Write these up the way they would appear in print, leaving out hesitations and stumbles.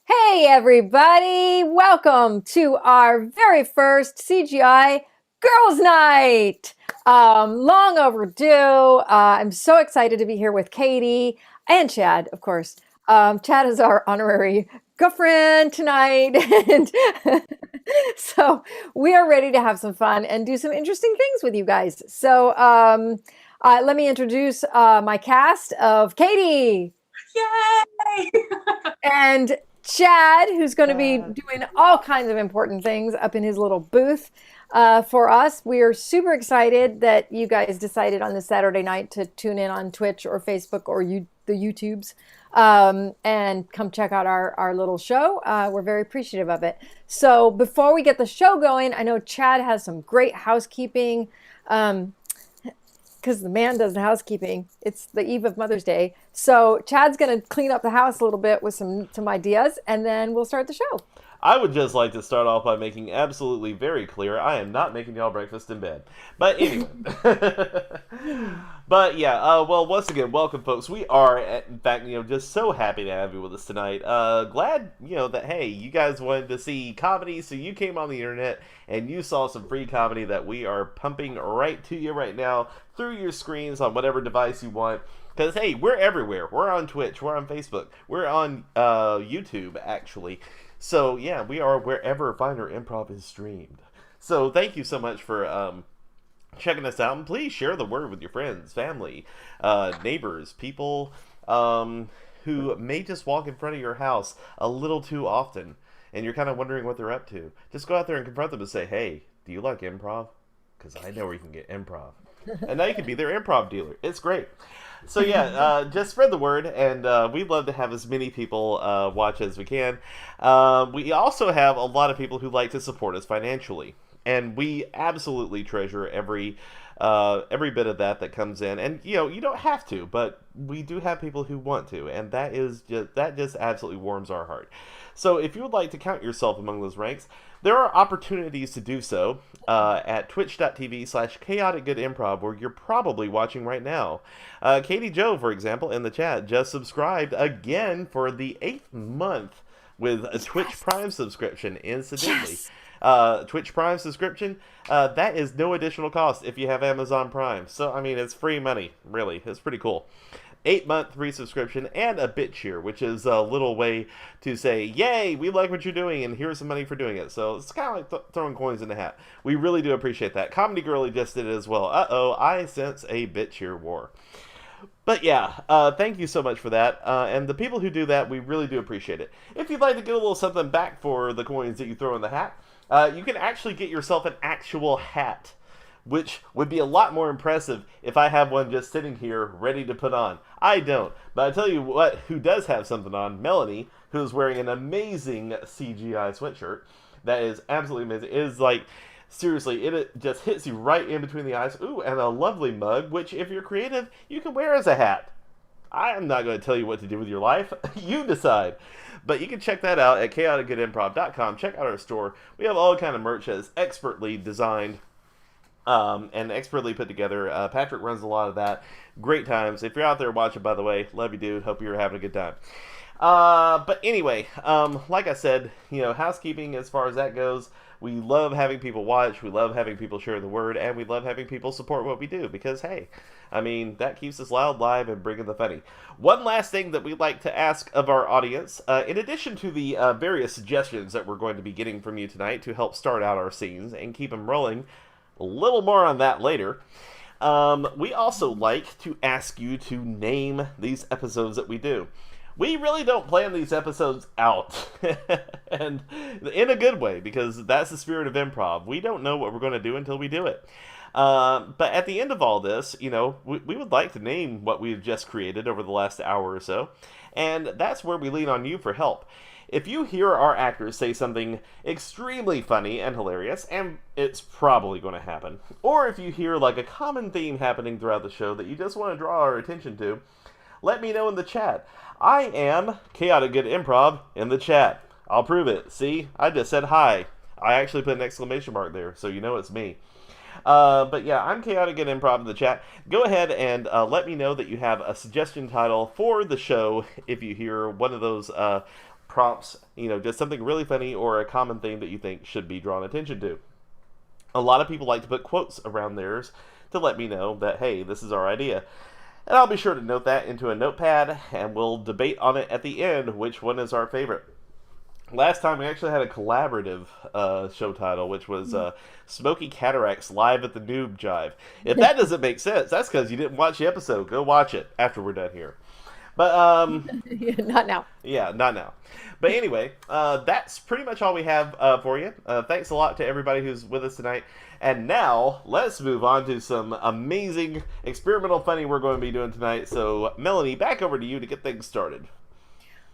Hey, everybody! Welcome to our very first CGI Girls' Night. Long overdue. I'm so excited to be here with Katie and Chad, of course. Chad is our honorary girlfriend tonight, and so we are ready to have some fun and do some interesting things with you guys. Let me introduce my cast of Katie. Yay! And Chad, who's going to be Chad. doing all kinds of important things up in his little booth for us. We are super excited that you guys decided on this Saturday night to tune in on Twitch or Facebook or the YouTubes and come check out our little show. We're very appreciative of it. So before we get the show going, I know Chad has some great housekeeping. Because the man does the housekeeping. It's the eve of Mother's Day. So Chad's going to clean up the house a little bit with some ideas, and then we'll start the show. I would just like to start off by making absolutely very clear I am not making y'all breakfast in bed. But anyway. But yeah, well, once again, welcome, folks. We are, in fact, just so happy to have you with us tonight. Glad, that, hey, you guys wanted to see comedy, so you came on the internet and you saw some free comedy that we are pumping right to you right now through your screens on whatever device you want. Because, hey, we're everywhere. We're on Twitch. We're on Facebook. We're on YouTube, actually. So, yeah, we are wherever Finer Improv is streamed. So, thank you so much for checking us out. And please share the word with your friends, family, neighbors, people who may just walk in front of your house a little too often. And you're kind of wondering what they're up to. Just go out there and confront them and say, hey, do you like improv? Because I know where you can get improv. And now you can be their improv dealer. It's great. So yeah, just spread the word, and we'd love to have as many people watch as we can. We also have a lot of people who like to support us financially, and we absolutely treasure every bit of that comes in. And you don't have to, but we do have people who want to, and that just absolutely warms our heart. So if you would like to count yourself among those ranks, there are opportunities to do so at twitch.tv/chaoticgoodimprov, where you're probably watching right now. Katie Joe, for example, in the chat, just subscribed again for the 8th month with a Twitch Prime subscription, incidentally. Yes. Twitch Prime subscription, that is no additional cost if you have Amazon Prime. So, I mean, it's free money, really. It's pretty cool. 8-month free subscription and a bit cheer, which is a little way to say, yay, we like what you're doing and here's some money for doing it. So it's kind of like throwing coins in the hat. We really do appreciate that. Comedy Girly just did it as well. I sense a bit cheer war. But yeah, thank you so much for that. And the people who do that, we really do appreciate it. If you'd like to get a little something back for the coins that you throw in the hat, you can actually get yourself an actual hat, which would be a lot more impressive if I have one just sitting here ready to put on. I don't. But I tell you what, who does have something on, Melanie, who's wearing an amazing CGI sweatshirt that is absolutely amazing. It is like, seriously, it just hits you right in between the eyes. Ooh, and a lovely mug, which if you're creative, you can wear as a hat. I'm not going to tell you what to do with your life. You decide. But you can check that out at chaoticgoodimprov.com. Check out our store. We have all kind of merch that is expertly designed and expertly put together. Patrick runs a lot of that. Great times. If you're out there watching, by the way, love you, dude. Hope you're having a good time. But anyway, like I said, housekeeping as far as that goes, we love having people watch, we love having people share the word, and we love having people support what we do, because, hey, I mean, that keeps us loud, live, and bringing the funny. One last thing that we'd like to ask of our audience, in addition to the various suggestions that we're going to be getting from you tonight to help start out our scenes and keep them rolling, a little more on that later. We also like to ask you to name these episodes that we do. We really don't plan these episodes out, and in a good way, because that's the spirit of improv. We don't know what we're going to do until we do it. But at the end of all this, we would like to name what we've just created over the last hour or so, and that's where we lean on you for help. If you hear our actors say something extremely funny and hilarious, and it's probably going to happen, or if you hear like a common theme happening throughout the show that you just want to draw our attention to, let me know in the chat. I am Chaotic Good Improv in the chat. I'll prove it. See, I just said hi. I actually put an exclamation mark there, so you know it's me. But yeah, I'm Chaotic Good Improv in the chat. Go ahead and let me know that you have a suggestion title for the show if you hear one of those prompts, just something really funny or a common thing that you think should be drawn attention to. A lot of people like to put quotes around theirs to let me know that, hey, this is our idea. And I'll be sure to note that into a notepad, and we'll debate on it at the end which one is our favorite. Last time we actually had a collaborative show title, which was Smoky Cataracts Live at the Noob Jive. If that doesn't make sense, that's because you didn't watch the episode. Go watch it after we're done here. But not now. Yeah, not now. But anyway, that's pretty much all we have for you. Thanks a lot to everybody who's with us tonight. And now, let's move on to some amazing experimental funny we're going to be doing tonight. So, Melanie, back over to you to get things started.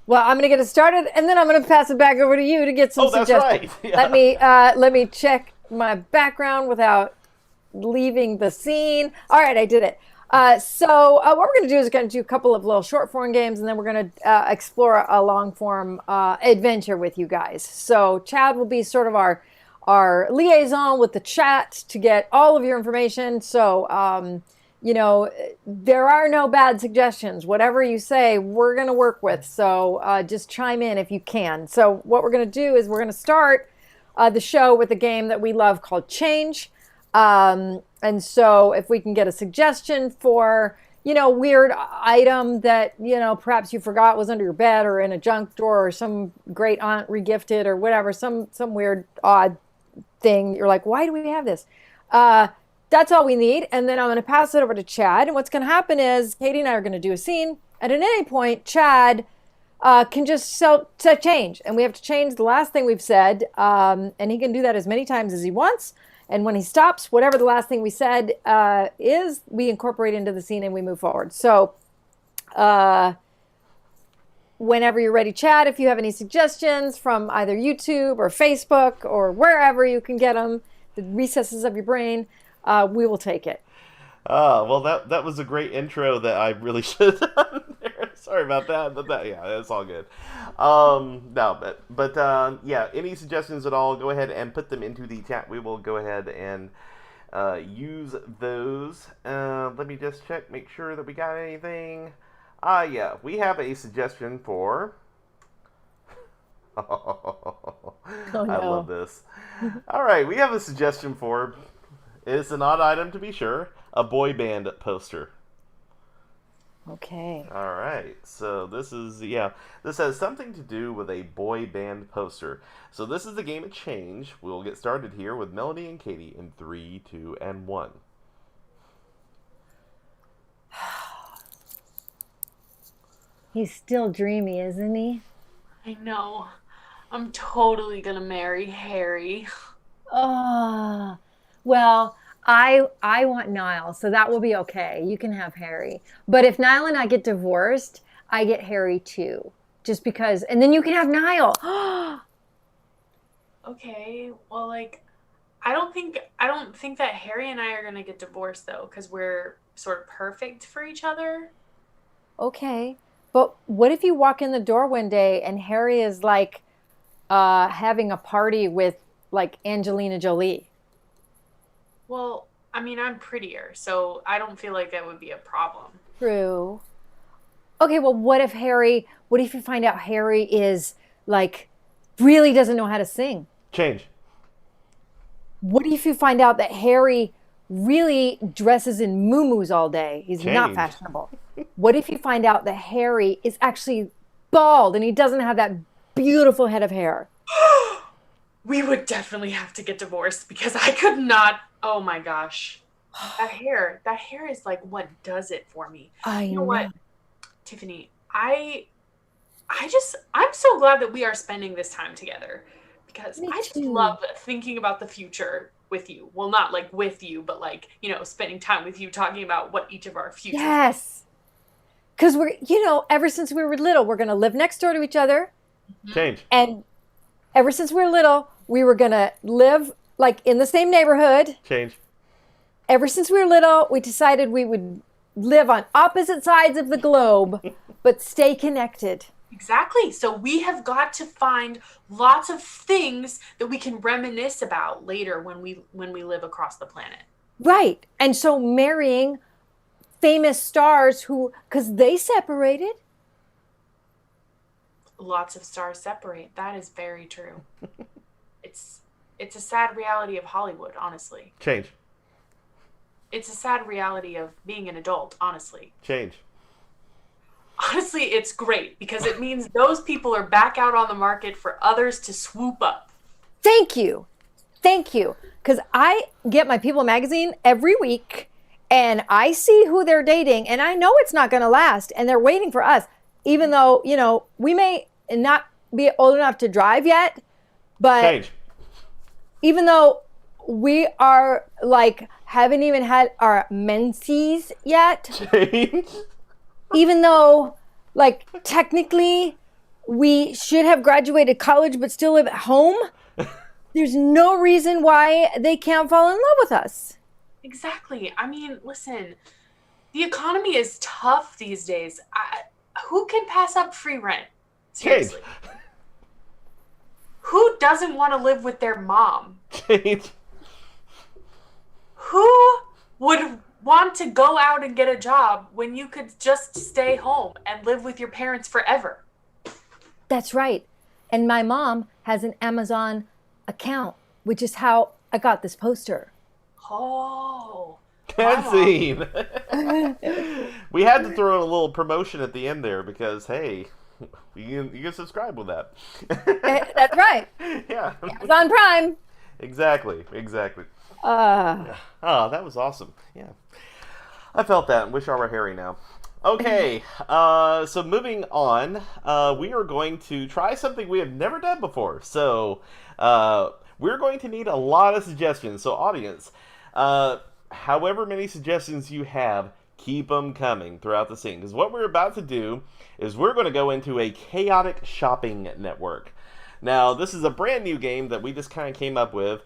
Well, I'm going to get it started, and then I'm going to pass it back over to you to get some suggestions. That's right. Yeah. Let me check my background without leaving the scene. All right, I did it. So what we're going to do is going to do a couple of little short form games, and then we're going to explore a long form adventure with you guys. So Chad will be sort of our liaison with the chat to get all of your information. So there are no bad suggestions. Whatever you say, we're going to work with. So just chime in if you can. So what we're going to do is we're going to start the show with a game that we love called Change. And so if we can get a suggestion for, weird item that, perhaps you forgot was under your bed or in a junk drawer, or some great aunt regifted or whatever, some weird, odd thing. You're like, why do we have this? That's all we need. And then I'm going to pass it over to Chad. And what's going to happen is Katie and I are going to do a scene. And at any point, Chad can just set change. And we have to change the last thing we've said. And he can do that as many times as he wants. And when he stops, whatever the last thing we said is, we incorporate into the scene and we move forward. So whenever you're ready, Chad, if you have any suggestions from either YouTube or Facebook or wherever you can get them, the recesses of your brain, we will take it. Well, that was a great intro that I really should have done there. Sorry about that, but it's all good. Yeah, any suggestions at all, go ahead and put them into the chat. We will go ahead and use those. Let me just check, make sure that we got anything. Yeah, we have a suggestion for... Oh, no. I love this. All right, we have a suggestion for... It's an odd item to be sure. A boy band poster. Okay. All right. So this has something to do with a boy band poster. So this is the game of Change. We'll get started here with Melanie and Katie in 3, 2, and 1. He's still dreamy, isn't he? I know. I'm totally gonna marry Harry. Oh, well, I want Niall, so that will be okay. You can have Harry. But if Niall and I get divorced, I get Harry too. Just because, and then you can have Niall. Okay, well, I don't think that Harry and I are gonna get divorced though, because we're sort of perfect for each other. Okay, but what if you walk in the door one day and Harry is having a party with Angelina Jolie? Well, I mean, I'm prettier, so I don't feel like that would be a problem. True. Okay, well, what if you find out Harry is really doesn't know how to sing? Change. What if you find out that Harry really dresses in muumuus all day? He's not fashionable. What if you find out that Harry is actually bald and he doesn't have that beautiful head of hair? We would definitely have to get divorced because I could not. Oh my gosh. That hair is what does it for me. You know what, Tiffany, I'm so glad that we are spending this time together because I just love thinking about the future with you. Well, not with you, but spending time with you, talking about what each of our futures. Yes. Because we're, ever since we were little, we're going to live next door to each other. Change. And ever since we were little, we were going to live in the same neighborhood. Change. Ever since we were little, we decided we would live on opposite sides of the globe, but stay connected. Exactly. So we have got to find lots of things that we can reminisce about later when we live across the planet. Right. And so marrying famous stars because they separated. lots of stars separate. That is very true. It's a sad reality of Hollywood, honestly. Change. It's a sad reality of being an adult, honestly. Change. Honestly, it's great because it means those people are back out on the market for others to swoop up. Thank you. Thank you. Because I get my People magazine every week and I see who they're dating and I know it's not going to last and they're waiting for us, even though, you know, we may not be old enough to drive yet, but Change. even though we are like, haven't even had our menses yet, Change. even though like technically we should have graduated college but still live at home, there's no reason why they can't fall in love with us. Exactly. I mean, listen, the economy is tough these days. Who can pass up free rent? Seriously. Change. Who doesn't want to live with their mom? Change. Who would want to go out and get a job when you could just stay home and live with your parents forever? That's right. And my mom has an Amazon account, which is how I got this poster. Oh. And Wow. scene. We had to throw in a little promotion at the end there because, hey, you can subscribe with that. That's right. Yeah. Amazon Prime. Exactly. Oh, that was awesome. Yeah. I felt that and wish I were Harry now. Okay, so moving on, we are going to try something we have never done before. So, we're going to need a lot of suggestions. So, audience, however many suggestions you have, keep them coming throughout the scene. Because what we're about to do is we're going to go into a chaotic shopping network. Now, this is a brand new game that we just kind of came up with,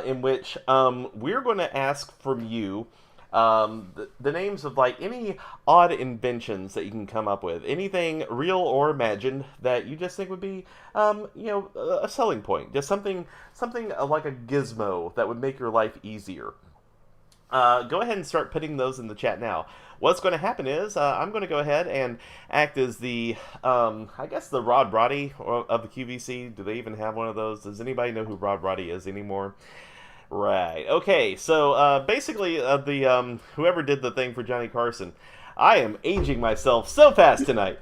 in which we're going to ask from you the names of like any odd inventions that you can come up with, anything real or imagined that you just think would be, a selling point, just something like a gizmo that would make your life easier. Go ahead and start putting those in the chat now. What's going to happen is I'm going to go ahead and act as the, I guess the Rod Roddy of the QVC. Do they even have one of those? Does anybody know who Rod Roddy is anymore? Right. Okay. So basically, the whoever did the thing for Johnny Carson, I am aging myself so fast tonight.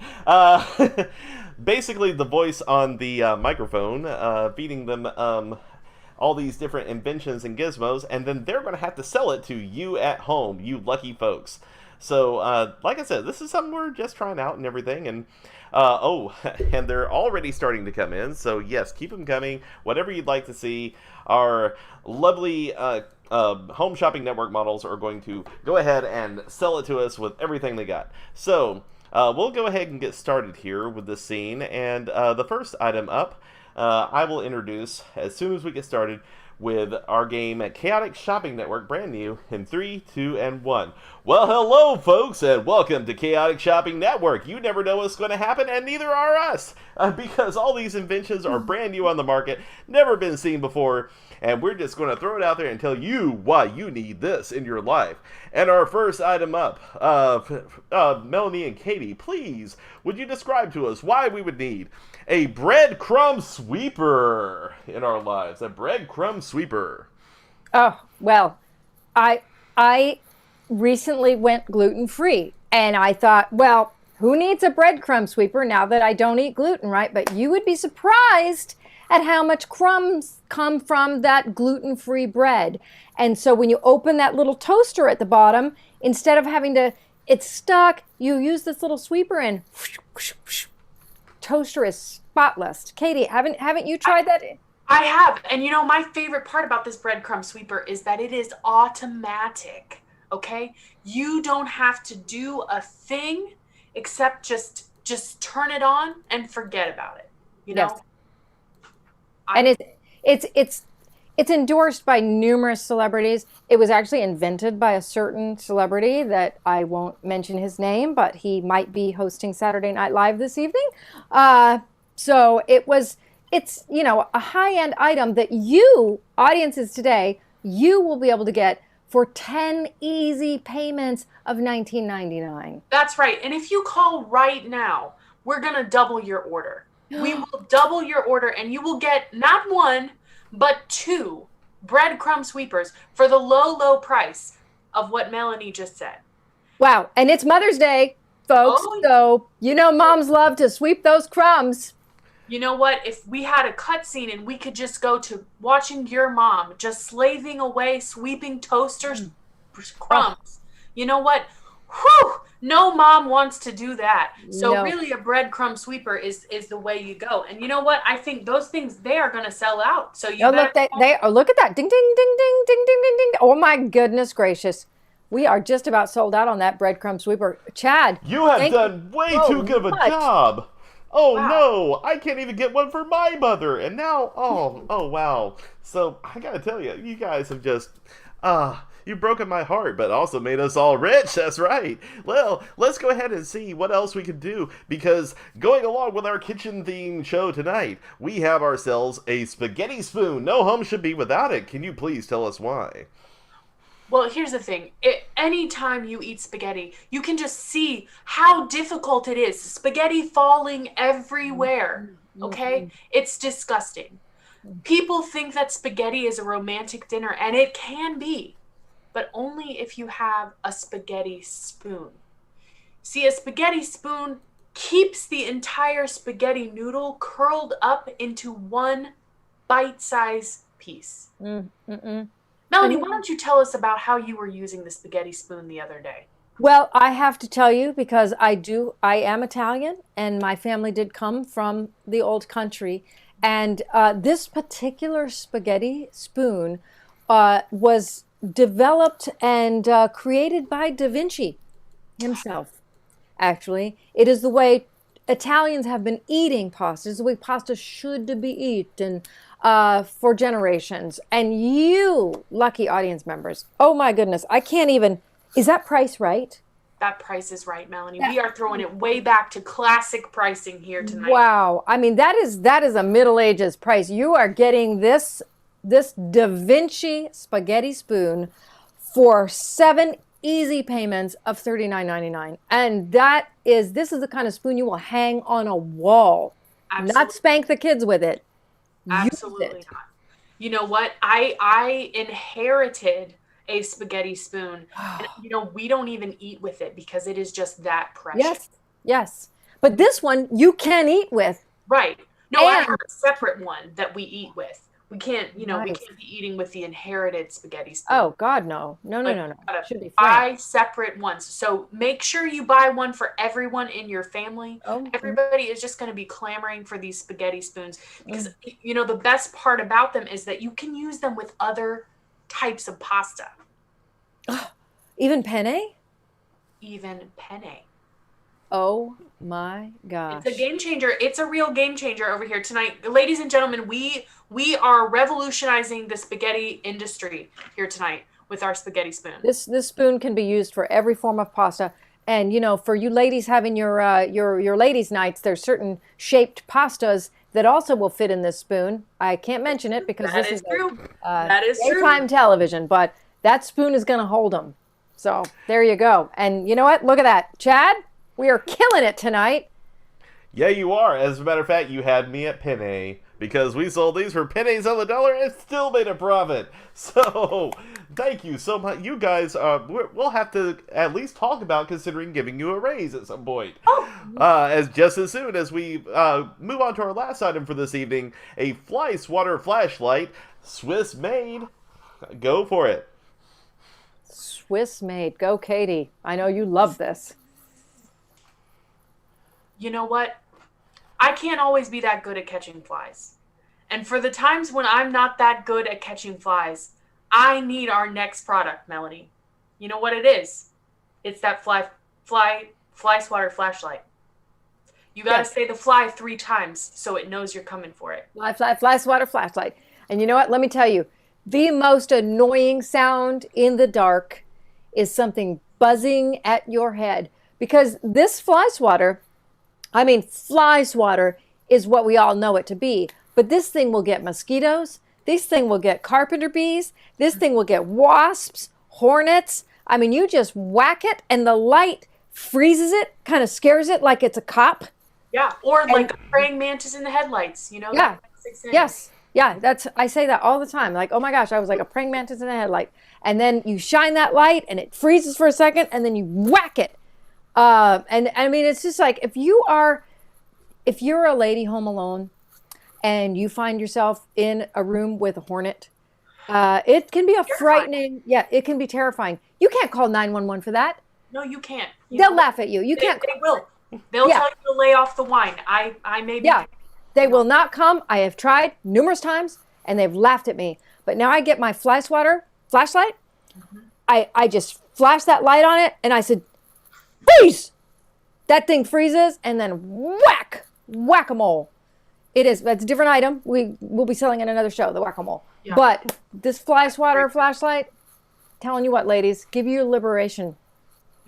Basically, the voice on the microphone, feeding them all these different inventions and gizmos, and then they're going to have to sell it to you at home, you lucky folks. So, like I said, this is something we're just trying out and everything, and and they're already starting to come in, so yes, keep them coming. Whatever you'd like to see, our lovely Home Shopping Network models are going to go ahead and sell it to us with everything they got. So, we'll go ahead and get started here with this scene, and the first item up, I will introduce as soon as we get started with our game at Chaotic Shopping Network, brand new, in 3, 2, and 1. Well, hello, folks, and welcome to Chaotic Shopping Network. You never know what's going to happen, and neither are us, because all these inventions are brand new on the market, never been seen before, and we're just going to throw it out there and tell you why you need this in your life. And our first item up, Melanie and Katie, please, would you describe to us why we would need a breadcrumb sweeper in our lives? A breadcrumb sweeper. Oh, well, I recently went gluten-free, and I thought, well, who needs a breadcrumb sweeper now that I don't eat gluten, right? But you would be surprised at how much crumbs come from that gluten-free bread. And so when you open that little toaster at the bottom, instead of having to, it's stuck, you use this little sweeper and toaster is spotless. Katie, haven't you tried that? I have. And you know, my favorite part about this breadcrumb sweeper is that it is automatic. Okay? You don't have to do a thing except just turn it on and forget about it. You know? Yes. And it's endorsed by numerous celebrities. It was actually invented by a certain celebrity that I won't mention his name, but he might be hosting Saturday Night Live this evening. So it's a high-end item that you, audiences today, you will be able to get for 10 easy payments of $19.99. That's right. And if you call right now, we're going to double your order. we will double your order and you will get not one, but 2 breadcrumb sweepers for the low, low price of what Melanie just said. Wow. And it's Mother's Day, folks. Oh, So, moms love to sweep those crumbs. You know what? If we had a cutscene and we could just go to watching your mom just slaving away, sweeping toasters, crumbs. You know what? Whew! No mom wants to do that. So No. really a breadcrumb sweeper is the way you go. And you know what? I think those things, they are going to sell out. So you Oh, look, look at that. Ding, ding, ding, ding, ding, ding, ding, ding. Oh, my goodness gracious. We are just about sold out on that breadcrumb sweeper. Chad. You have thank done way so too good of a much. job. Oh Wow. no, I can't even get one for my mother. And now, oh wow. So I gotta tell you, you guys have just, you've broken my heart, but also made us all rich. That's right. Well, let's go ahead and see what else we can do, because going along with our kitchen themed show tonight, we have ourselves a spaghetti spoon. No home should be without it. Can you please tell us why? Well, here's the thing. Anytime you eat spaghetti, you can just see how difficult it is. Spaghetti falling everywhere. Okay? It's disgusting. People think that spaghetti is a romantic dinner, and it can be, but only if you have a spaghetti spoon. See, a spaghetti spoon keeps the entire spaghetti noodle curled up into one bite-sized piece. Melanie, why don't you tell us about how you were using the spaghetti spoon the other day? Well, I have to tell you, because I am Italian, and my family did come from the old country. And this particular spaghetti spoon was developed and created by Da Vinci himself, actually. It is the way Italians have been eating pasta. It's the way pasta should be eaten for generations. And you, lucky audience members, oh my goodness, I can't even, is that price right? That price is right, Melanie. We are throwing it way back to classic pricing here tonight. Wow. I mean, that is a Middle Ages price. You are getting this Da Vinci spaghetti spoon for 7 easy payments of $39.99. And this is the kind of spoon you will hang on a wall, not spank the kids with it. Absolutely not. You know what? I inherited a spaghetti spoon. And, we don't even eat with it because it is just that precious. Yes. But this one you can eat with. Right. No, I have a separate one that we eat with. We can't, we Nice. can't be eating with the inherited spaghetti spoon. Oh God, no. No. Gotta Should be buy separate ones. So make sure you buy one for everyone in your family. Oh, Everybody is just going to be clamoring for these spaghetti spoons because, the best part about them is that you can use them with other types of pasta. even penne? Even penne. Oh my gosh. It's a game changer. It's a real game changer over here tonight. Ladies and gentlemen, we are revolutionizing the spaghetti industry here tonight with our spaghetti spoon. This spoon can be used for every form of pasta. And for you ladies having your ladies' nights, there's certain shaped pastas that also will fit in this spoon. I can't mention it because That this is is true. That is true. daytime television, but that spoon is going to hold them. So there you go. And you know what? Look at that, Chad. We are killing it tonight. Yeah, you are. As a matter of fact, you had me at Penne, because we sold these for pennies on the dollar and still made a profit. So, thank you so much. You guys, we'll have to at least talk about considering giving you a raise at some point. As soon as we move on to our last item for this evening, a fly swatter flashlight, Swiss made. Go for it. Swiss made. Go, Katie. I know you love this. You know what? I can't always be that good at catching flies. And for the times when I'm not that good at catching flies, I need our next product, Melanie. You know what it is? It's that fly swatter flashlight. You got to say the fly 3 times so it knows you're coming for it. Fly swatter flashlight. And you know what? Let me tell you, the most annoying sound in the dark is something buzzing at your head, because this fly swatter is what we all know it to be. But this thing will get mosquitoes. This thing will get carpenter bees. This thing will get wasps, hornets. I mean, you just whack it and the light freezes it, kind of scares it like it's a cop. Yeah, or And like a praying mantis in the headlights, you know? yeah, That makes sense. yes, yeah, I say that all the time. Like, oh my gosh, I was like a praying mantis in a headlight. And then you shine that light and it freezes for a second and then you whack it. And I mean, it's just like if you're a lady home alone and you find yourself in a room with a hornet, it can be a frightening, yeah, it can be terrifying. You can't call 911 for that. No, you can't. They'll laugh at you. You can't. They will. They'll Yeah. tell you to lay off the wine. I may be. Yeah, they will not come. I have tried numerous times and they've laughed at me. But now I get my fly swatter flashlight. I just flash that light on it and I said, freeze! That thing freezes and then whack-a-mole. That's a different item. We'll be selling in another show, the whack-a-mole. Yeah. But this fly swatter flashlight, telling you what, ladies, give you liberation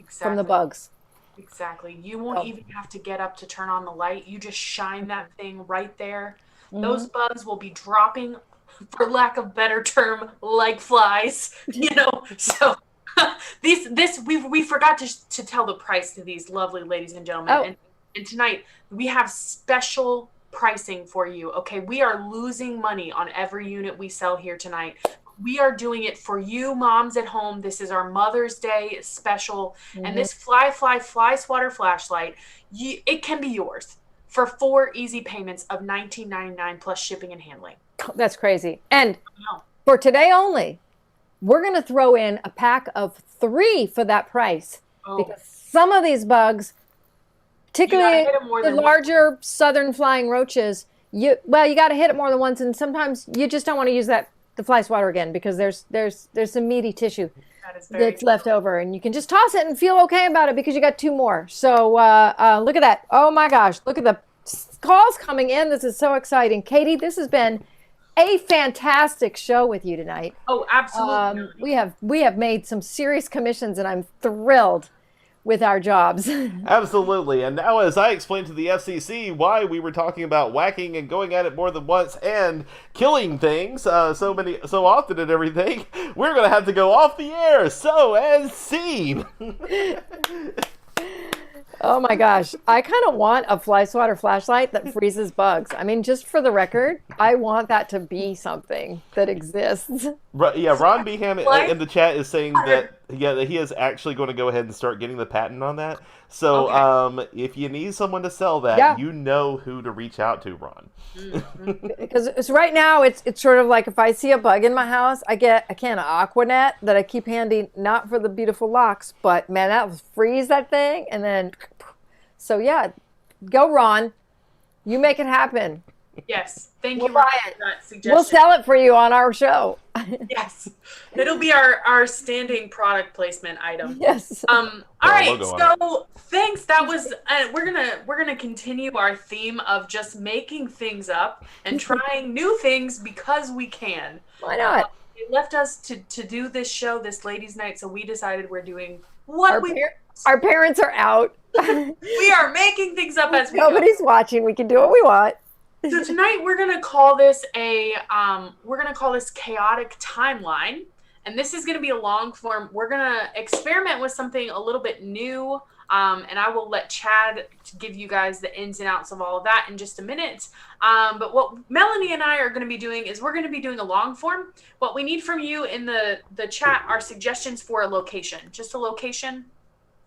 from the bugs. Exactly. You won't Oh. even have to get up to turn on the light. You just shine that thing right there. Mm-hmm. Those bugs will be dropping, for lack of better term, like flies. You know. So we forgot to tell the price to these lovely ladies and gentlemen. Oh. And tonight we have special pricing for you. Okay, we are losing money on every unit we sell here tonight. We are doing it for you moms at home. This is our Mother's Day special. And this fly swatter flashlight, it can be yours for 4 easy payments of $19.99 plus shipping and handling. That's crazy. And Wow. for today only, we're going to throw in a pack of 3 for that price. Oh. Because some of these bugs, particularly hit 'em more the than once. larger southern flying roaches, you got to hit it more than once, and sometimes you just don't want to use the fly swatter again because there's some meaty tissue That is very that's left over, and you can just toss it and feel okay about it because you got 2 more. So look at that! Oh my gosh, look at the calls coming in. This is so exciting, Katie. This has been a fantastic show with you tonight. Oh, absolutely. We have made some serious commissions, and I'm thrilled with our jobs. Absolutely. And now, as I explained to the FCC why we were talking about whacking and going at it more than once and killing things so often and everything, we're going to have to go off the air. So, as seen. Oh my gosh. I kind of want a fly swatter flashlight that freezes bugs. I mean, just for the record, I want that to be something that exists. Yeah, Ron Beham in the chat is saying that he is actually going to go ahead and start getting the patent on that. So if you need someone to sell that, you know who to reach out to, Ron. Because right now it's sort of like if I see a bug in my house, I get a can of Aquanet that I keep handy, not for the beautiful locks, but man, that'll freeze that thing. And then, so yeah, go Ron. You make it happen. Yes. Thank We'll you buy for it. that suggestion. We'll sell it for you on our show. Yes. It'll be our standing product placement item. Yes. All right. logo on So thanks. That was we're gonna continue our theme of just making things up and trying new things because we can. Why not? It left us to do this show, this ladies' night, so we decided we're doing Our parents are out. we are making things up as we go. Nobody's watching. We can do what we want. So tonight we're gonna call this chaotic timeline, and this is gonna be a long form. We're gonna experiment with something a little bit new, and I will let Chad give you guys the ins and outs of all of that in just a minute. But what Melanie and I are gonna be doing is we're gonna be doing a long form. What we need from you in the chat are suggestions for a location, just a location.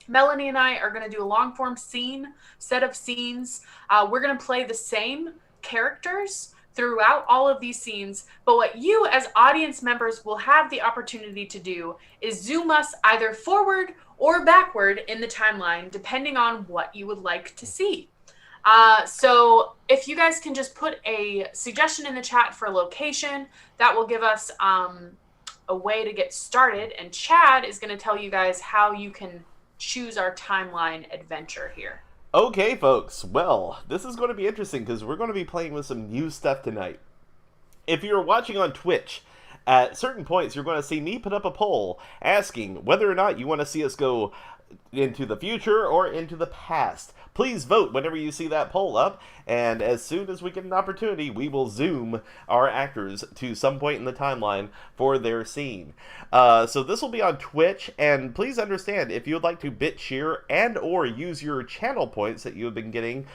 Melanie and I are gonna do a long form set of scenes. We're gonna play the same characters throughout all of these scenes, but what you as audience members will have the opportunity to do is zoom us either forward or backward in the timeline, depending on what you would like to see. So if you guys can just put a suggestion in the chat for a location, that will give us a way to get started, and Chad is going to tell you guys how you can choose our timeline adventure here. Okay, folks. Well, this is going to be interesting because we're going to be playing with some new stuff tonight. If you're watching on Twitch, at certain points you're going to see me put up a poll asking whether or not you want to see us go into the future or into the past. Please vote whenever you see that poll up, and as soon as we get an opportunity, we will zoom our actors to some point in the timeline for their scene. So this will be on Twitch, and please understand, if you would like to bit cheer and or use your channel points that you have been getting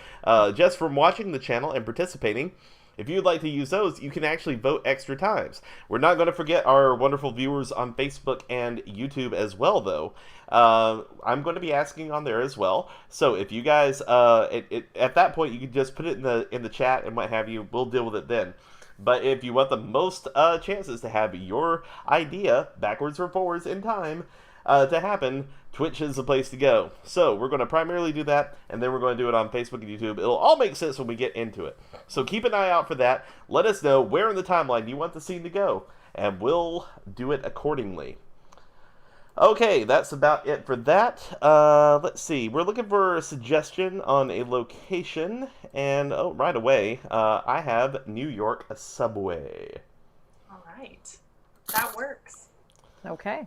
just from watching the channel and participating, if you'd like to use those, you can actually vote extra times. We're not going to forget our wonderful viewers on Facebook and YouTube as well, though. I'm going to be asking on there as well. So if you guys, at that point, you can just put it in the chat and what have you. We'll deal with it then. But if you want the most chances to have your idea, backwards or forwards in time, to happen, Twitch is the place to go. So we're going to primarily do that, and then we're going to do it on Facebook and YouTube. It'll all make sense when we get into it. So keep an eye out for that. Let us know where in the timeline you want the scene to go, and we'll do it accordingly. Okay, that's about it for that. Let's see. We're looking for a suggestion on a location, and oh, right away, I have New York subway. All right. That works. Okay.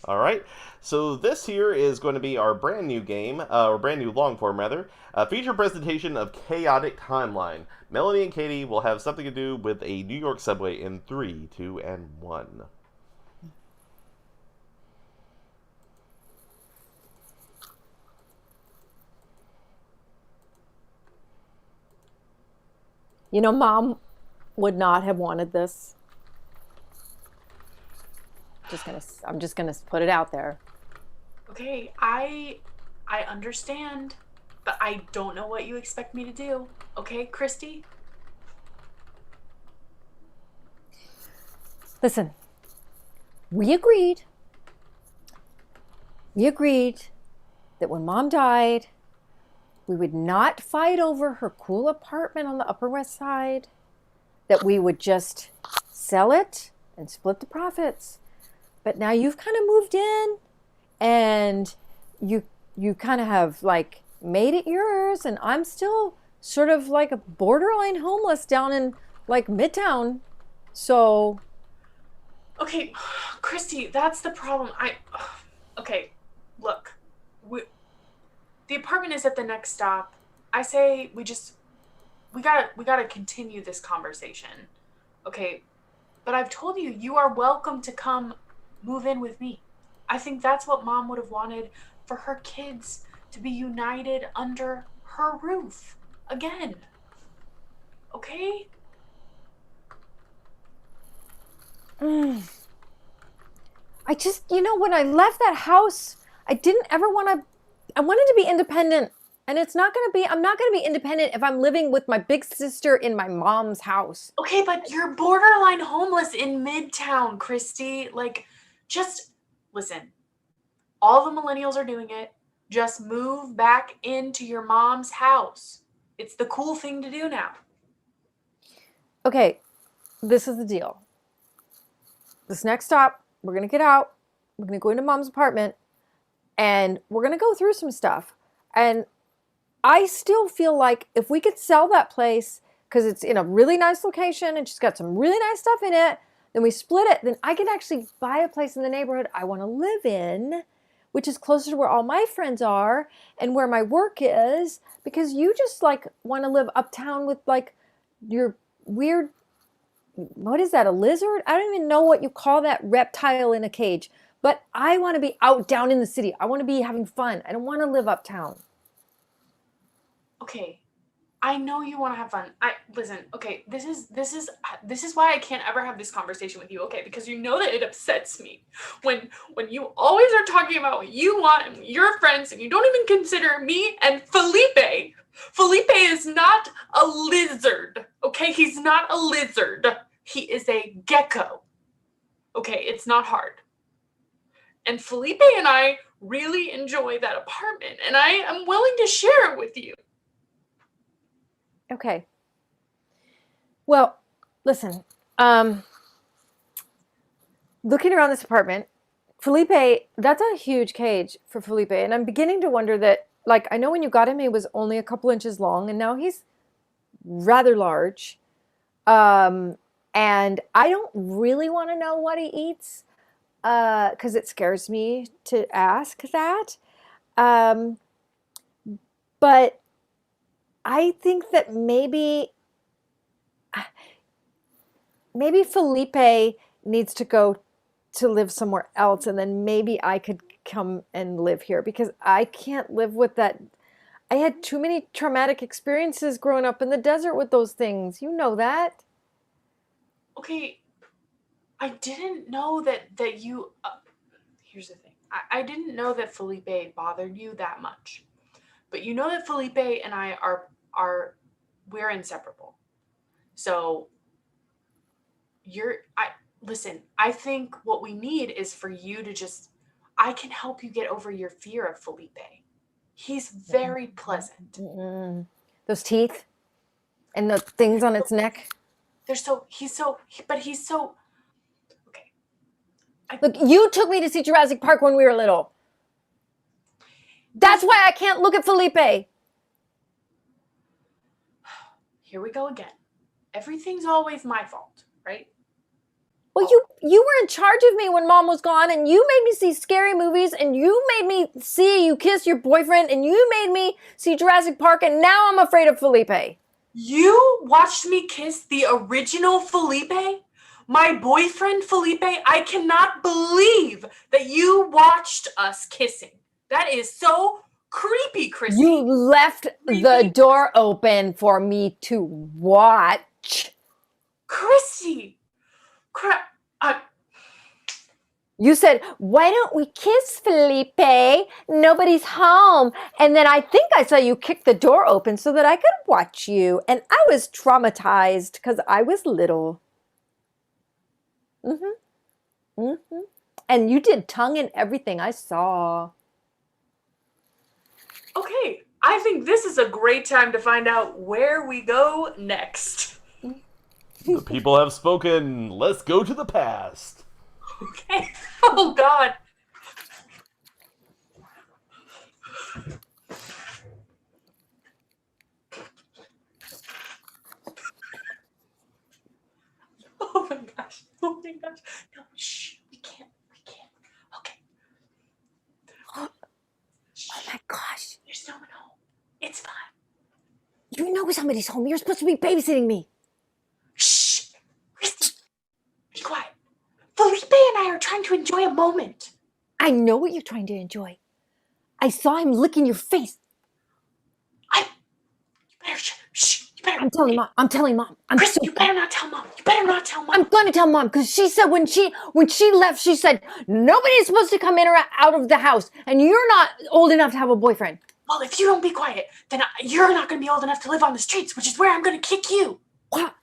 All right, so this here is going to be our brand new game, or brand new long form rather, a feature presentation of Chaotic Timeline. Melanie and Katie will have something to do with a New York subway in 3, 2, and 1. You know, Mom would not have wanted this. I'm just gonna put it out there. Okay, I understand, but I don't know what you expect me to do. Okay, Christy? Listen, we agreed that when Mom died, we would not fight over her cool apartment on the Upper West Side, that we would just sell it and split the profits. But now you've kind of moved in, and you kind of have like made it yours, and I'm still sort of like a borderline homeless down in like Midtown. So Okay, Christy, that's the problem. Okay, look, the apartment is at the next stop. I say we gotta continue this conversation. Okay, but I've told you, you are welcome to come move in with me. I think that's what Mom would have wanted, for her kids to be united under her roof again. Okay? I just, when I left that house, I didn't ever I wanted to be independent. And I'm not going to be independent if I'm living with my big sister in my mom's house. Okay, but you're borderline homeless in Midtown, Christy. Like, just listen. All the millennials are doing it. Just move back into your mom's house. It's the cool thing to do now. Okay, this is the deal. This next stop, we're going to get out. We're going to go into Mom's apartment, and we're going to go through some stuff. And I still feel like if we could sell that place, because it's in a really nice location and she's got some really nice stuff in it, then we split it, then I can actually buy a place in the neighborhood I want to live in, which is closer to where all my friends are and where my work is, because you just like want to live uptown with like your weird, what is that, a lizard? I don't even know what you call that reptile in a cage, but I want to be out down in the city. I want to be having fun. I don't want to live uptown. Okay, I know you want to have fun. Listen. Okay, this is why I can't ever have this conversation with you. Okay, because you know that it upsets me when you always are talking about what you want and your friends, and you don't even consider me and Felipe. Felipe is not a lizard. Okay, he's not a lizard. He is a gecko. Okay, it's not hard. And Felipe and I really enjoy that apartment, and I am willing to share it with you. Okay. Well, listen, looking around this apartment, Felipe, that's a huge cage for Felipe. And I'm beginning to wonder that, like, I know when you got him, he was only a couple inches long, and now he's rather large. And I don't really want to know what he eats. because it scares me to ask that. Um, but I think that maybe Felipe needs to go to live somewhere else, and then maybe I could come and live here because I can't live with that. I had too many traumatic experiences growing up in the desert with those things. You know that. Okay, I didn't know that you. Here's the thing. I didn't know that Felipe bothered you that much, but you know that Felipe and I are we're inseparable. So I listen. I think what we need is for you to just. I can help you get over your fear of Felipe. He's very pleasant. Mm-mm. Those teeth and the things on its neck. But he's so. Okay. Look, you took me to see Jurassic Park when we were little. That's why I can't look at Felipe. Here we go again. Everything's always my fault, right? Well, you were in charge of me when Mom was gone, and you made me see scary movies, and you made me see you kiss your boyfriend, and you made me see Jurassic Park, and now I'm afraid of Felipe. You watched me kiss the original Felipe? My boyfriend Felipe? I cannot believe that you watched us kissing. That is so creepy, Christy. You left the door open for me to watch. Christy! You said, why don't we kiss, Felipe? Nobody's home. And then I think I saw you kick the door open so that I could watch you. And I was traumatized because I was little. And you did tongue and everything. I saw. Okay, I think this is a great time to find out where we go next. The people have spoken. Let's go to the past. Okay. Oh, God. Oh, my gosh. Oh, my gosh. No, shh. We can't. Okay. Oh my gosh. There's no one home. It's fine. You know somebody's home. You're supposed to be babysitting me. Shh. Christy, be quiet. Felipe and I are trying to enjoy a moment. I know what you're trying to enjoy. I saw him licking your face. You better shh. You better. I'm telling Mom. I'm telling Mom. Chris, you better not tell Mom. I'm going to tell Mom because she said when she left, she said nobody's supposed to come in or out of the house, and you're not old enough to have a boyfriend. Well, if you don't be quiet, then you're not going to be old enough to live on the streets, which is where I'm going to kick you. What?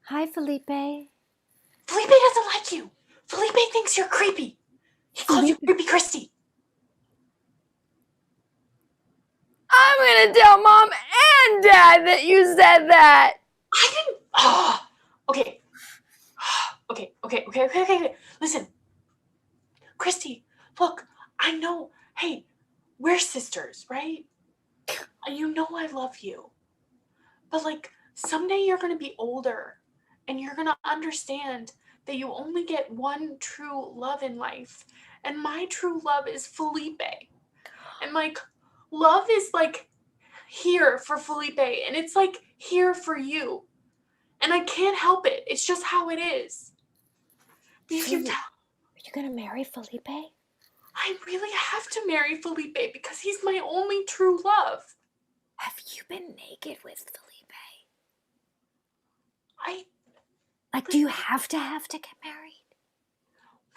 Hi, Felipe. Felipe doesn't like you. Felipe thinks you're creepy. He called you Creepy Christy. I'm going to tell Mom and Dad that you said that. I didn't. Oh, okay. Okay. Listen. Christy, look, I know. Hey, we're sisters, right? You know I love you. But, like, someday you're going to be older and you're going to understand that you only get one true love in life. And my true love is Felipe. And, like, love is, like, here for Felipe. And it's, like, here for you. And I can't help it. It's just how it is. If you tell... Are you going to marry Felipe? I really have to marry Felipe because he's my only true love. Have you been naked with Felipe? Do you have to get married?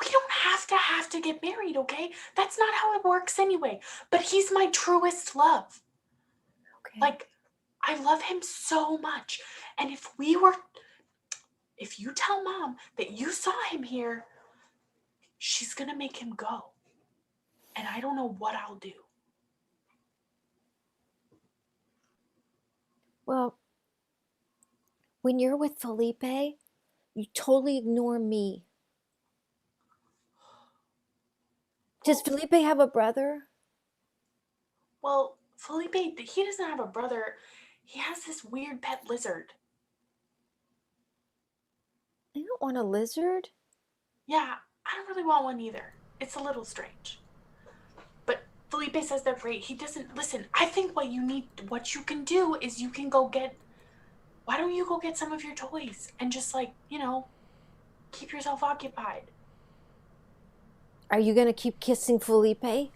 We don't have to get married, okay? That's not how it works anyway. But he's my truest love. Okay. Like, I love him so much. And if you tell Mom that you saw him here, she's gonna make him go. And I don't know what I'll do. Well, when you're with Felipe, you totally ignore me. Does Felipe have a brother? Well, Felipe, he doesn't have a brother. He has this weird pet lizard. I don't want a lizard. Yeah, I don't really want one either. It's a little strange. But Felipe says they're great. He doesn't listen. I think what you can do is you can go get. Why don't you go get some of your toys and just like keep yourself occupied? Are you going to keep kissing Felipe? I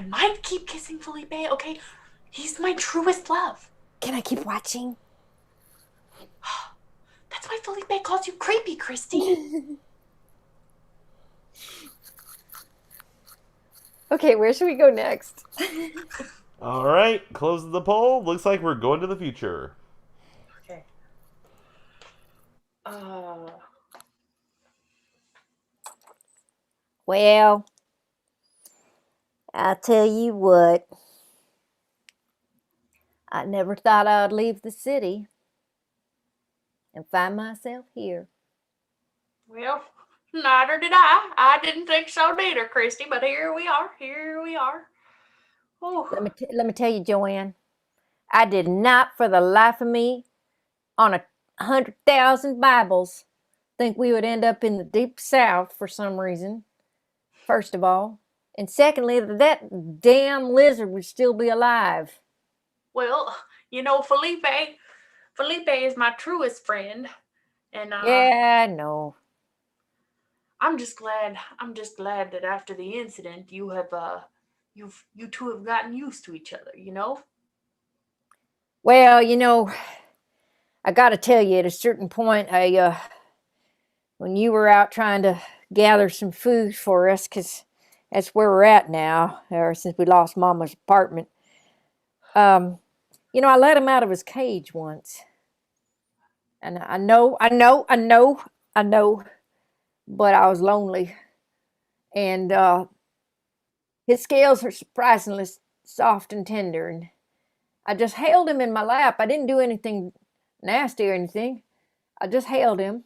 might keep kissing Felipe. Okay, he's my truest love. Can I keep watching? That's why Felipe calls you creepy, Christy. Okay, where should we go next? All right, closing the poll. Looks like we're going to the future. Okay. Well, I'll tell you what. I never thought I'd leave the city and find myself here. Well, neither did I. I didn't think so neither, Christy, but here we are. Here we are. Oh. Let me tell you, Joanne, I did not for the life of me on 100,000 Bibles think we would end up in the deep south for some reason, first of all. And secondly, that damn lizard would still be alive. Well, Felipe is my truest friend. And yeah, I know. I'm just glad that after the incident you two have gotten used to each other, Well, I got to tell you, at a certain point, when you were out trying to gather some food for us, because that's where we're at now, ever since we lost Mama's apartment, I let him out of his cage once. And I know, but I was lonely. And his scales are surprisingly soft and tender. And I just held him in my lap. I didn't do anything nasty or anything. I just held him.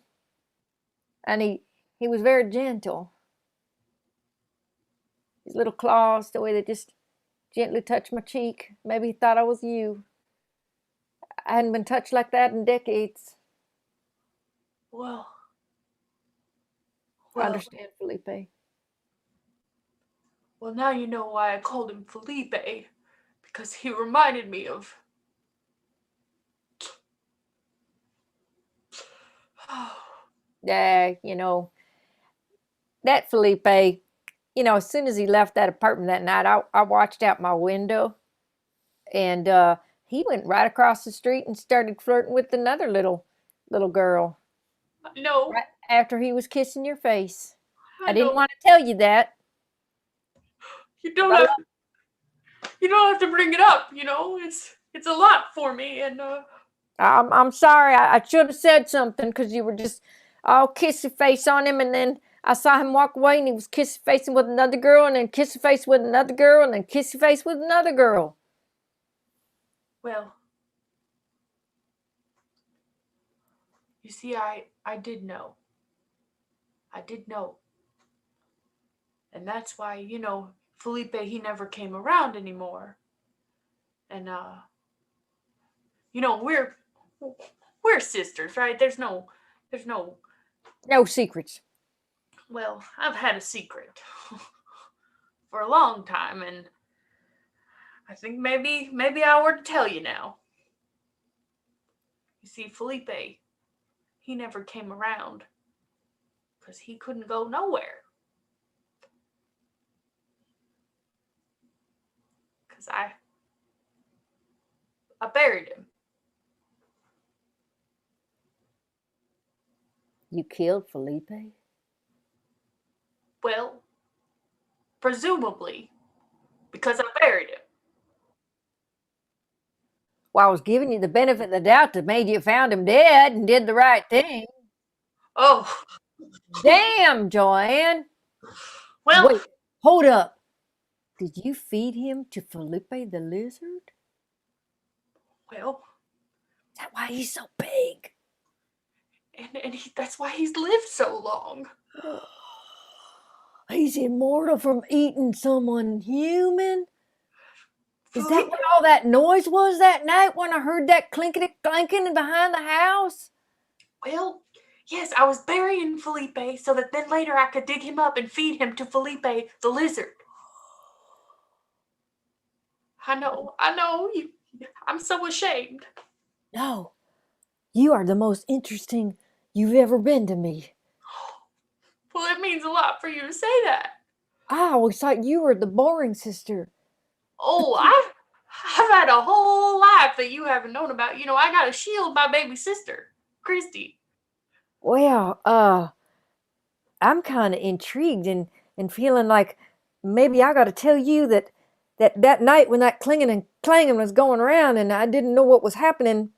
And he was very gentle. His little claws, the way they just gently touched my cheek. Maybe he thought I was you. I hadn't been touched like that in decades. Well, I understand, Felipe. Well, now you know why I called him Felipe, because he reminded me of... Yeah, that Felipe, as soon as he left that apartment that night, I watched out my window, and he went right across the street and started flirting with another little girl. No. Right after he was kissing your face. I didn't want to tell you that. You don't have to bring it up, it's a lot for me, and I'm sorry. I should have said something, because you were just all kissy face on him, and then I saw him walk away and he was kissy facing with another girl, and then kissy face with another girl, and then kissy face with another girl. Well, you see, I did know. I did know. And that's why, Felipe, he never came around anymore. And we're sisters, right? There's no secrets. Well, I've had a secret for a long time, and I think maybe I were to tell you now. You see, Felipe, he never came around because he couldn't go nowhere. Because I buried him. You killed Felipe? Well, presumably, because I buried him. Well, I was giving you the benefit of the doubt that made you found him dead and did the right thing. Oh. Damn, Joanne. Well. Wait, hold up. Did you feed him to Felipe the lizard? Well. Is that why he's so big? And that's why he's lived so long. He's immortal from eating someone human? Is that what all that noise was that night when I heard that clinking behind the house? Well, Yes, I was burying Felipe so that then later I could dig him up and feed him to Felipe the lizard. I know. I'm so ashamed. No, you are the most interesting you've ever been to me. Well, it means a lot for you to say that. I always thought you were the boring sister. Oh, I've had a whole life that you haven't known about. You know, I got to shield my baby sister, Christy. Well, I'm kind of intrigued and feeling like maybe I got to tell you that night when that clinging and clanging was going around and I didn't know what was happening,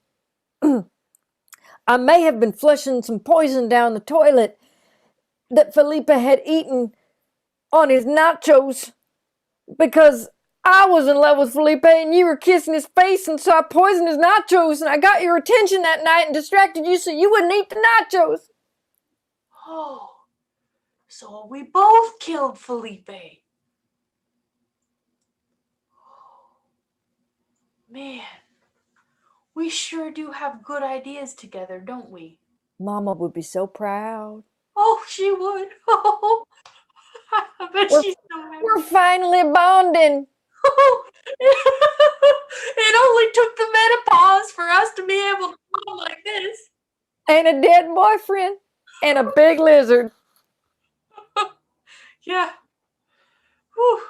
I may have been flushing some poison down the toilet that Felipe had eaten on his nachos because I was in love with Felipe and you were kissing his face, and so I poisoned his nachos and I got your attention that night and distracted you so you wouldn't eat the nachos. Oh, so we both killed Felipe. Man, we sure do have good ideas together, don't we? Mama would be so proud. Oh, she would. Oh, I bet We're, she's so happy. we're finally bonding. It only took the menopause for us to be able to bond like this. And a dead boyfriend and a big lizard. Yeah. Whew.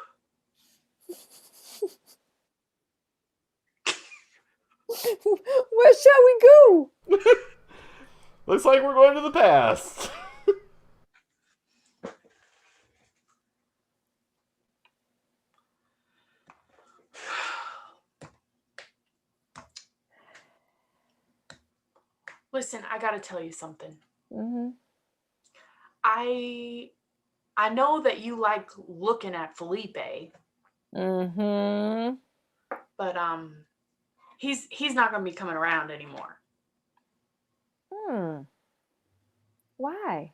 Where shall we go? Looks like we're going to the past. Listen, I gotta tell you something. Mm-hmm. I know that you like looking at Felipe, Mm-hmm. but he's not gonna be coming around anymore. Why?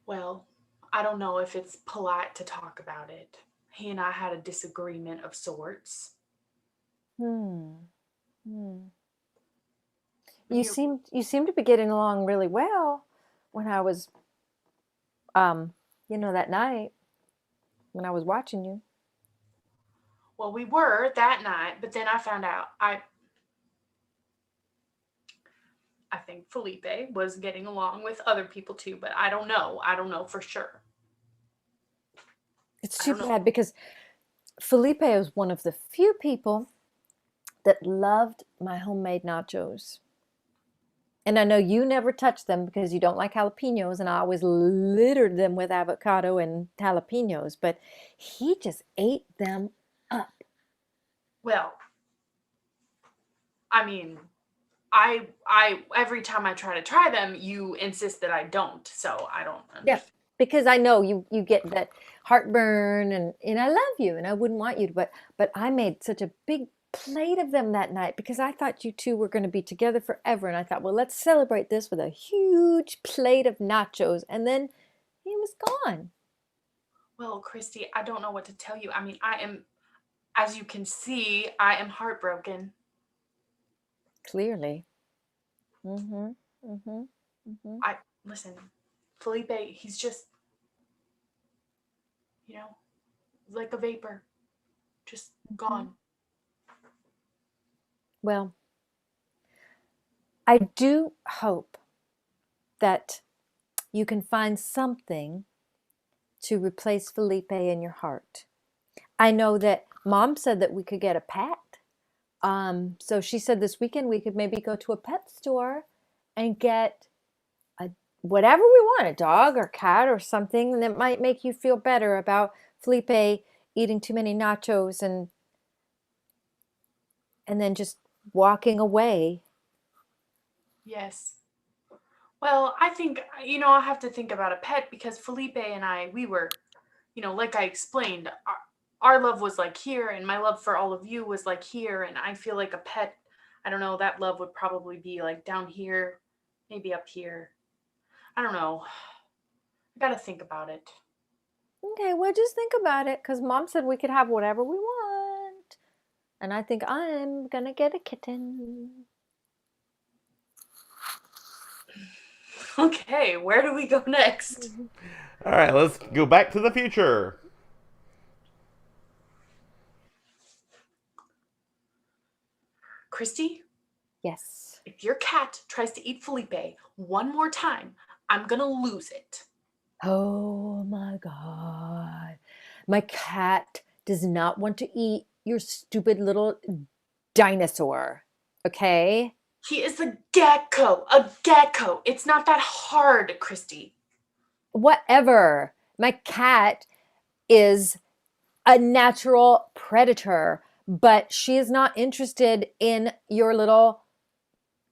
Well, I don't know if it's polite to talk about it. He and I had a disagreement of sorts. Hmm. You- You seem to be getting along really well when I was that night when I was watching you. Well, we were that night, but then I found out I think Felipe was getting along with other people too, but I don't know. I don't know for sure. It's I too don't know. bad because Felipe was one of the few people that loved my homemade nachos. And I know you never touched them because you don't like jalapenos, and I always littered them with avocado and jalapenos, but he just ate them up. Well, I mean, I every time I try them, you insist that I don't. So I don't understand. Yeah, because I know you get that heartburn, and I love you and I wouldn't want you to, but I made such a big plate of them that night because I thought you two were going to be together forever, and I thought, well, let's celebrate this with a huge plate of nachos, and then he was gone. Well, Christy, I don't know what to tell you. I mean, I am, as you can see, I am heartbroken. Clearly. Mm-hmm. Mm-hmm. Mm-hmm. Listen, Felipe, he's just, like a vapor, just gone. Well, I do hope that you can find something to replace Felipe in your heart. I know that Mom said that we could get a pet. So she said this weekend we could maybe go to a pet store and get whatever we want, a dog or cat or something that might make you feel better about Felipe eating too many nachos and then just walking away. Yes. Well, I think, I'll have to think about a pet because Felipe and I, we were, like I explained, our love was like here, and my love for all of you was like here. And I feel like a pet, I don't know, that love would probably be like down here, maybe up here. I don't know. I got to think about it. Okay, well, just think about it because Mom said we could have whatever we want. And I think I'm going to get a kitten. Okay, where do we go next? All right, let's go back to the future. Christy, Yes. if your cat tries to eat Felipe one more time, I'm gonna lose it. Oh my God. My cat does not want to eat your stupid little dinosaur. Okay? He is a gecko. A gecko. It's not that hard, Christy. Whatever. My cat is a natural predator, but she is not interested in your little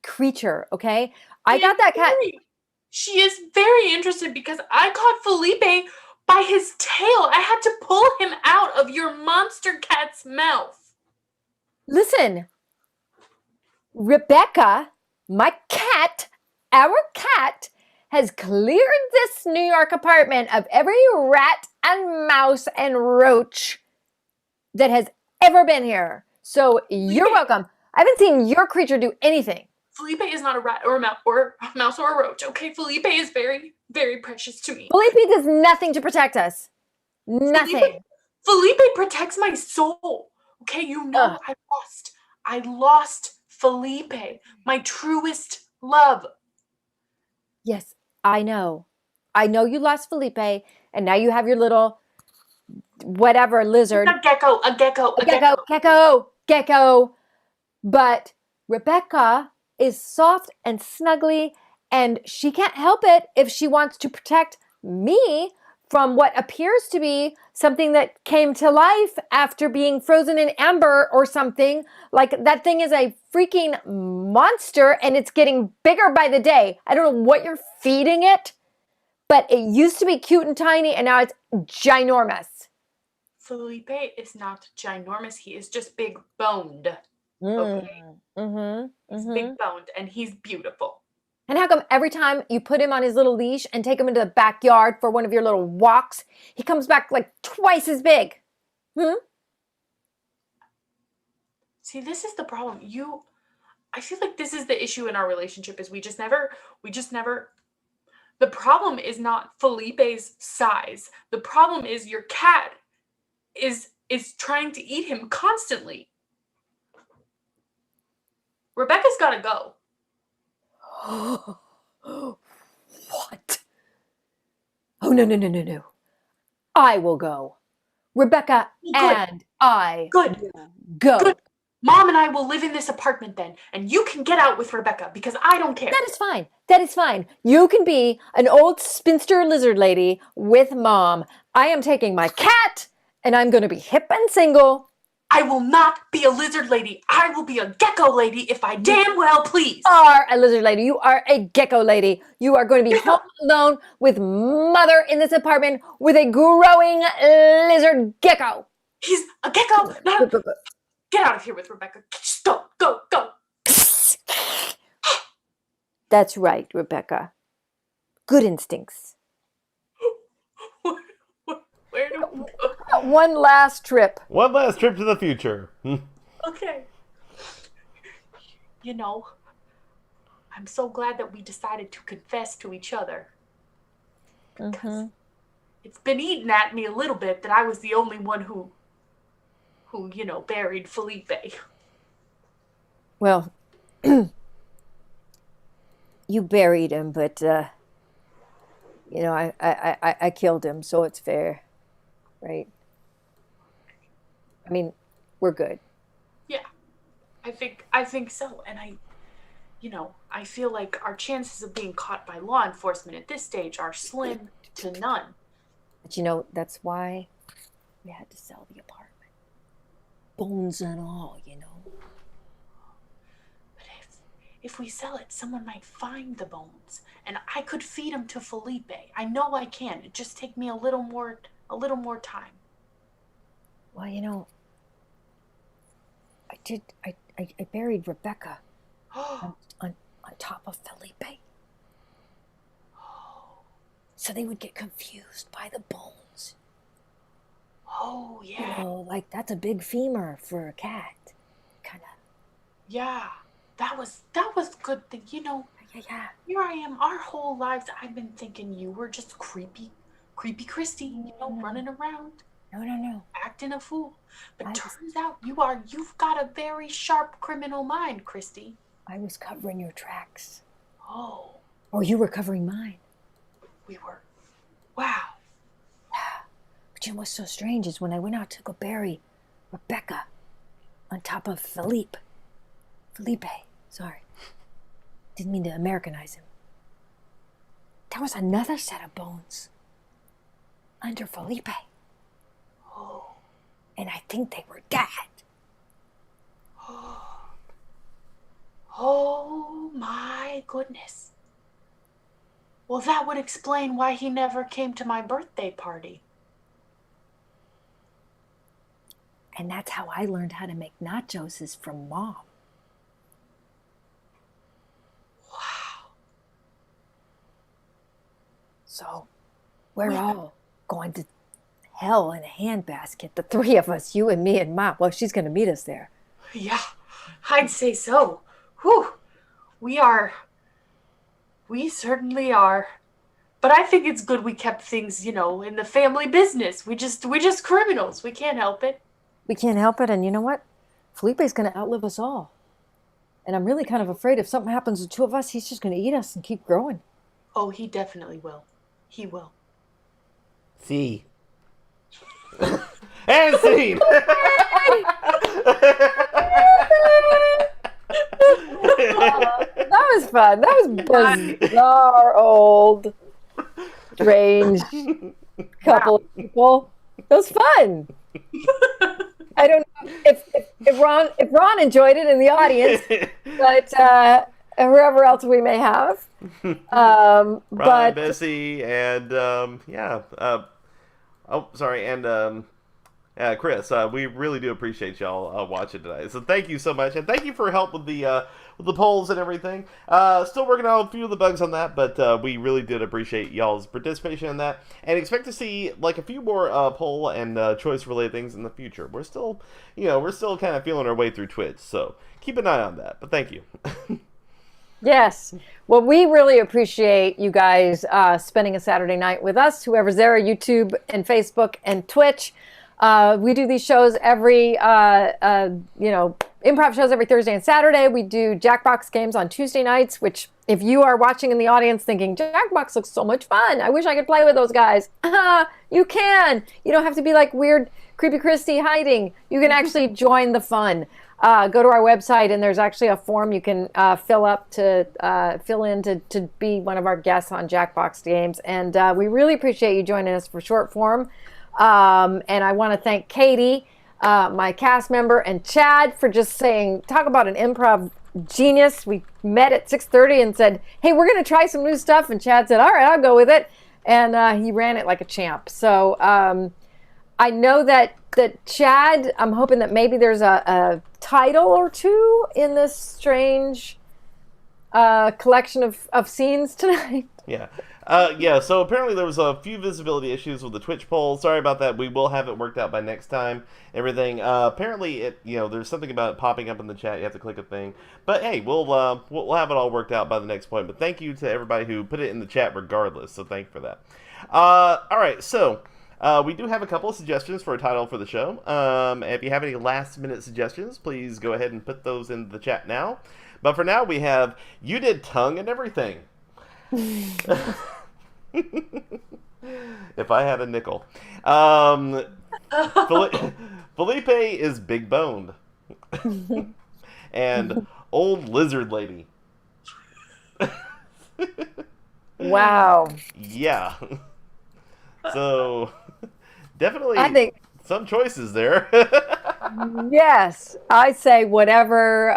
creature. Okay? I got that cat. She is very interested because I caught Felipe by his tail. I had to pull him out of your monster cat's mouth. Listen, Rebecca, my cat, our cat, has cleared this New York apartment of every rat and mouse and roach that has ever been here. So you're welcome. I haven't seen your creature do anything. Felipe is not a rat or a mouse or a roach, okay? Felipe is very, very precious to me. Felipe does nothing to protect us. Nothing. Felipe protects my soul. Okay, you know I lost Felipe, my truest love. Yes, I know. I know you lost Felipe, and now you have your little whatever lizard. A gecko, a gecko, a gecko, gecko, gecko. But Rebecca is soft and snuggly, and she can't help it if she wants to protect me from what appears to be something that came to life after being frozen in amber or something. Like that thing is a freaking monster and it's getting bigger by the day. I don't know what you're feeding it, but it used to be cute and tiny and now it's ginormous. Felipe is not ginormous. He is just big boned. Okay. He's big boned and he's beautiful. And how come every time you put him on his little leash and take him into the backyard for one of your little walks, he comes back like twice as big? See, this is the problem. I feel like this is the issue in our relationship is we just never, the problem is not Felipe's size. The problem is your cat is trying to eat him constantly. Rebecca's gotta go. What? Oh, no. I will go. Rebecca and I will go. Good. Mom and I will live in this apartment then, and you can get out with Rebecca because I don't care. That is fine. That is fine. You can be an old spinster lizard lady with Mom. I am taking my cat, and I'm going to be hip and single. I will not be a lizard lady. I will be a gecko lady if I damn well please. You are a lizard lady. You are a gecko lady. You are going to be home alone with Mother in this apartment with a growing lizard gecko. He's a gecko. Get out of here with Rebecca. Just go. That's right, Rebecca. Good instincts. Where do we go? One last trip. One last trip to the future. Okay. You know, I'm so glad that we decided to confess to each other. Because it's been eating at me a little bit that I was the only one who buried Felipe. Well, you buried him, but I killed him, so it's fair, right? I mean, we're good. Yeah, I think so, and I feel like our chances of being caught by law enforcement at this stage are slim to none. But that's why we had to sell the apartment. Bones and all, But if we sell it, someone might find the bones, and I could feed them to Felipe. I know I can. It just take me a little more time. Well, I buried Rebecca on top of Felipe. So they would get confused by the bones. Oh, yeah. Like that's a big femur for a cat. Kind of. Yeah. That was good thing. Yeah. Here I am, our whole lives, I've been thinking you were just creepy Christy, running around, No. acting a fool. But I was- turns out you've got a very sharp criminal mind, Christy. I was covering your tracks. Oh, Or you were covering mine. we were. Wow. But you know what's so strange is when I went out to go bury Rebecca on top of Felipe, sorry. Didn't mean to Americanize him. There was another set of bones under Felipe. Oh. And I think they were dead. Oh my goodness. Well, that would explain why he never came to my birthday party. And that's how I learned how to make nachos is from Mom. Wow. So we're all going to hell in a handbasket. The three of us, you and me and Mom. Well, she's going to meet us there. Yeah, I'd say so. Whew. We certainly are. But I think it's good we kept things, in the family business. We just criminals. We can't help it. We can't help it. And you know what? Felipe's going to outlive us all. And I'm really kind of afraid if something happens to two of us, he's just going to eat us and keep growing. Oh, he definitely will. He will. See. And scene. That was fun. That was bizarre, old, strange couple of people. It was fun. I don't know if Ron enjoyed it in the audience, but whoever else we may have. Ron, But Bessie, and Chris. We really do appreciate y'all watching tonight. So thank you so much, and thank you for help with the polls and everything. Still working on a few of the bugs on that, but we really did appreciate y'all's participation in that, and expect to see like a few more poll and choice related things in the future. We're still kind of feeling our way through Twitch, so keep an eye on that. But thank you. yes, well, we really appreciate you guys spending a Saturday night with us, whoever's there, YouTube and Facebook and Twitch. We do these shows every, improv shows every Thursday and Saturday. We do Jackbox games on Tuesday nights, which if you are watching in the audience thinking, Jackbox looks so much fun, I wish I could play with those guys. You can. You don't have to be like weird, creepy Christy hiding. You can actually join the fun. Go to our website and there's actually a form you can fill in to be one of our guests on Jackbox games. And we really appreciate you joining us for short form. And I want to thank Katie, my cast member, and Chad for just talk about an improv genius. We met at 6:30 and said, hey, we're going to try some new stuff. And Chad said, all right, I'll go with it. And he ran it like a champ. So I know that Chad, I'm hoping that maybe there's a title or two in this strange collection of scenes tonight. Yeah. So apparently there was a few visibility issues with the Twitch poll. Sorry about that. We will have it worked out by next time. Everything. Apparently there's something about it popping up in the chat. You have to click a thing. But hey, we'll have it all worked out by the next point. But thank you to everybody who put it in the chat regardless. So thank you for that. All right. So we do have a couple of suggestions for a title for the show. If you have any last minute suggestions, please go ahead and put those in the chat now. But for now, we have You Did Tongue and Everything. If I had a nickel. Felipe is big boned. And old lizard lady. Wow. Yeah. So definitely I think some choices there. yes, I say whatever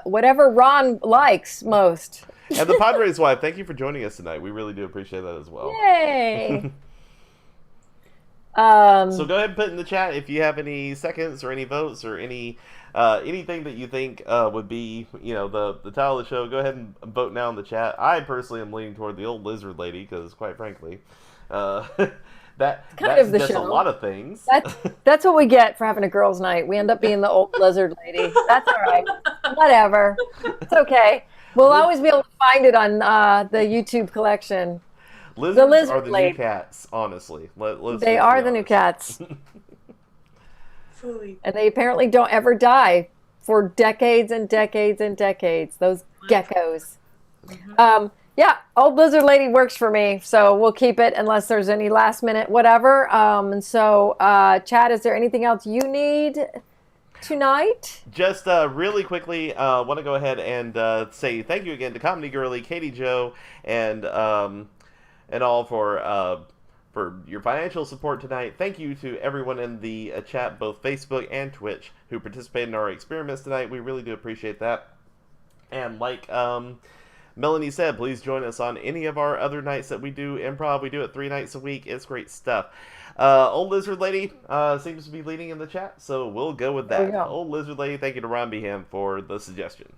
Ron likes most. And the Padres wife, thank you for joining us tonight. We really do appreciate that as well. Yay! So go ahead and put in the chat if you have any seconds or any votes or any anything that you think would be the title of the show. Go ahead and vote now in the chat. I personally am leaning toward the old lizard lady because, quite frankly, that suggests a lot of things. That's what we get for having a girls' night. We end up being the old lizard lady. That's all right. Whatever. It's okay. We'll always be able to find it on the YouTube collection. Lizards lizard are the lady. new cats, honestly. Let's They just are be the new honest. cats. Fully. And they apparently don't ever die for decades and decades and decades. Those geckos. Yeah, old lizard lady works for me, so we'll keep it unless there's any last minute whatever. And so, Chad, is there anything else you need tonight? Just really quickly, want to go ahead and say thank you again to Comedy Girly, Katie Joe, and all for your financial support tonight. Thank you to everyone in the chat, both Facebook and Twitch, who participated in our experiments tonight. We really do appreciate that. And like Melanie said, please join us on any of our other nights that we do improv. We do it 3 nights a week. It's great stuff. Old Lizard Lady seems to be leading in the chat, so we'll go with There we that. go. Old Lizard Lady, thank you to Ron Beham for the suggestion.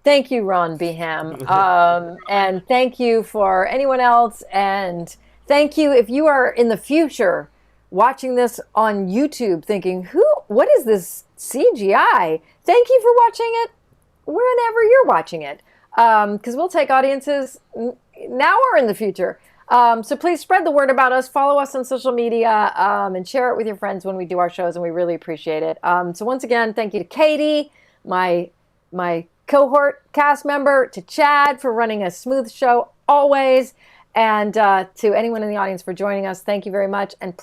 Thank you, Ron Beham. And thank you for anyone else. And thank you if you are in the future watching this on YouTube thinking, what is this CGI? Thank you for watching it whenever you're watching it. Because we'll take audiences now or in the future. So please spread the word about us. Follow us on social media and share it with your friends when we do our shows, and we really appreciate it. So once again, thank you to Katie, my cohort cast member, to Chad for running a smooth show always, and to anyone in the audience for joining us. Thank you very much, and please